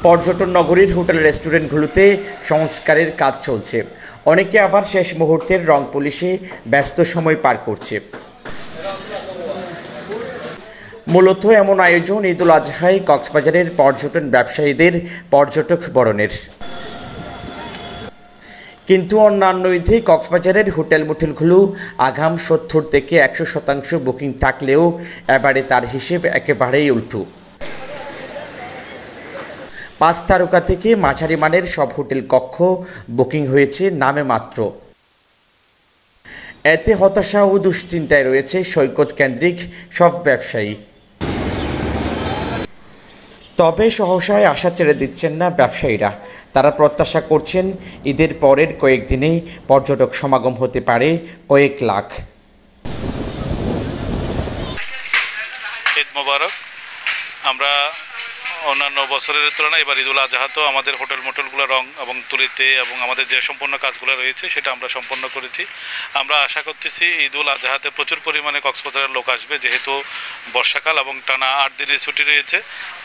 পর্যটন নগরীর হোটেল রেস্টুরেন্টগুলোতে সংস্কারের কাজ চলছে। অনেকে আবার শেষ মুহূর্তের রং পুলিশে ব্যস্ত সময় পার করছে। মূলত এমন আয়োজন ঈদুল আজহায় কক্সবাজারের পর্যটন ব্যবসায়ীদের পর্যটক বরণের। কিন্তু অন্যান্য ঈদে কক্সবাজারের হোটেল মোটেলগুলো আগাম ৭০ থেকে ১০০% বুকিং থাকলেও এবারে তার হিসেব একেবারেই উল্টো। ৫ তারকা থেকে মাঝারি মানের সব হোটেল কক্ষ বুকিং হয়েছে নামে মাত্র। এতে হতাশা ও দুশ্চিন্তায় রয়েছে সৈকত কেন্দ্রিক সব ব্যবসায়ী। তবে সহসায় আশা ছেড়ে দিচ্ছেন না ব্যবসায়ীরা। তারা প্রত্যাশা করছেন ঈদের পরের কয়েকদিনেই পর্যটক সমাগম হতে পারে কয়েক লাখ। ঈদ মোবারক। আমরা অন্যান্য বছরের তুলনায় এবার ঈদুল আজহাতেও আমাদের হোটেল মোটেলগুলো রং এবং তুলিতে এবং আমাদের যে সম্পূর্ণ কাজগুলো রয়েছে সেটা আমরা সম্পন্ন করেছি। আমরা আশা করতেছি ঈদুল আজহাতে প্রচুর পরিমাণে কক্সবাজারের লোক আসবে, যেহেতু বর্ষাকাল এবং টানা ৮ দিনের ছুটি রয়েছে।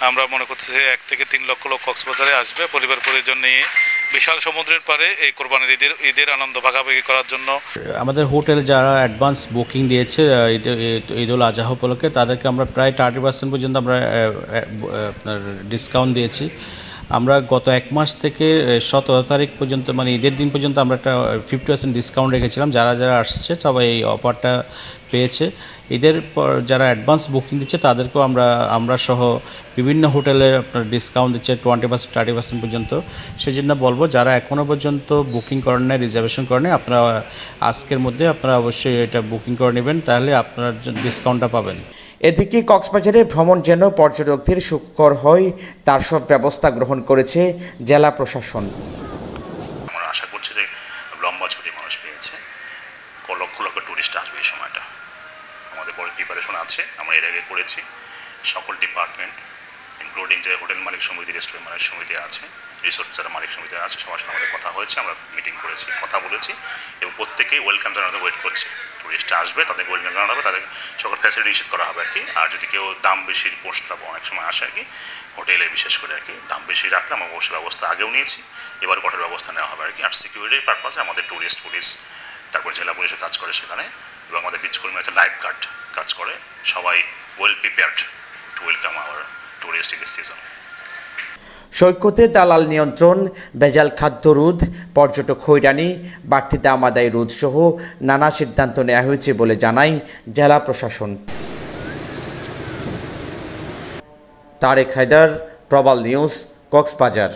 আমরা মনে করতেছি ১ থেকে ৩ লক্ষ লোক কক্সবাজারে আসবে পরিবার পরিজন নিয়ে বিশাল সমুদ্রের পারে এই কোরবানির ঈদের আনন্দ ভাগাভাগি করার জন্য। আমাদের হোটেল যারা অ্যাডভান্স বুকিং দিয়েছে ঈদুল আজহা উপলক্ষে তাদেরকে আমরা প্রায় 30% পর্যন্ত আমরা আপনার ডিসকাউন্ট দিয়েছি। আমরা গত 1 মাস থেকে 17 তারিখ পর্যন্ত মানে ঈদের দিন পর্যন্ত আমরা একটা 50% ডিসকাউন্ট রেখেছিলাম। যারা যারা আসছে সবাই এই অফারটা পেয়েছে। ঈদের পর যারা অ্যাডভান্স বুকিং দিচ্ছে তাদেরকেও আমরা সহ বিভিন্ন হোটেলে আপনার ডিসকাউন্ট দিচ্ছে 20% 30% পর্যন্ত। সেজন্য বলবো যারা এখনও পর্যন্ত বুকিং করেন নাই, রিজার্ভেশন করেন নাই, আপনারা আজকের মধ্যে আপনারা অবশ্যই এটা বুকিং করে নেবেন, তাহলে আপনারা ডিসকাউন্টটা পাবেন। এদিকে কক্সবাজারে ভ্রমণ যেন পর্যটকদের সুখকর হয় তার সব ব্যবস্থা গ্রহণ করেছে জেলা প্রশাসন। আমরা আশা করছি যে লম্বা ছুটি মানুষ পেয়েছে, লক্ষ লক্ষ টুরিস্ট আসবে এই সময়টা। আমাদের বড় প্রিপারেশন আছে, আমরা এর আগে করেছি। সকল ডিপার্টমেন্ট ইনক্লুডিং যে হোটেল মালিক সমিতি, রেস্টুরেন্ট মালিক সমিতি আছে, রিসোর্ট যারা মালিক সমিতি আছে, সবার সাথে আমাদের কথা হয়েছে, আমরা মিটিং করেছি, কথা বলেছি এবং প্রত্যেকেই ওয়েলকাম জানাতে ওয়েট করছে। টুরিস্ট আসবে, তাদের ওয়েলকাম জানানো হবে, তাদের সকল ফ্যাসিলিটি নিশ্চিত করা হবে আর কি। আর যদি কেউ দাম বেশির পোস্টটা অনেক সময় আসে আর কি, হোটেলে বিশেষ করে আর কি দাম বেশি রাখলে আমরা অবশ্যই ব্যবস্থা আগেও নিয়েছি, এবার কঠোর ব্যবস্থা নেওয়া হবে আর কি। আর সিকিউরিটির পারপাসে আমাদের টুরিস্ট পুলিশ, তারপর জেলা পুলিশও কাজ করে সেখানে, এবং আমাদের বীজকর্মী আছে, লাইফ গার্ড কাজ করে। সবাই well prepared to welcome hour tourist in this season. সৈকতে দালাল নিয়ন্ত্রণ, ভেজাল খাদ্য রোধ, পর্যটক হয়রানি, বাড়তি দাম আদায় রোধ সহ নানা সিদ্ধান্ত নেওয়া হয়েছে বলে জানায় জেলা প্রশাসন। তারেক হায়দার, প্রবাল নিউজ, কক্সবাজার।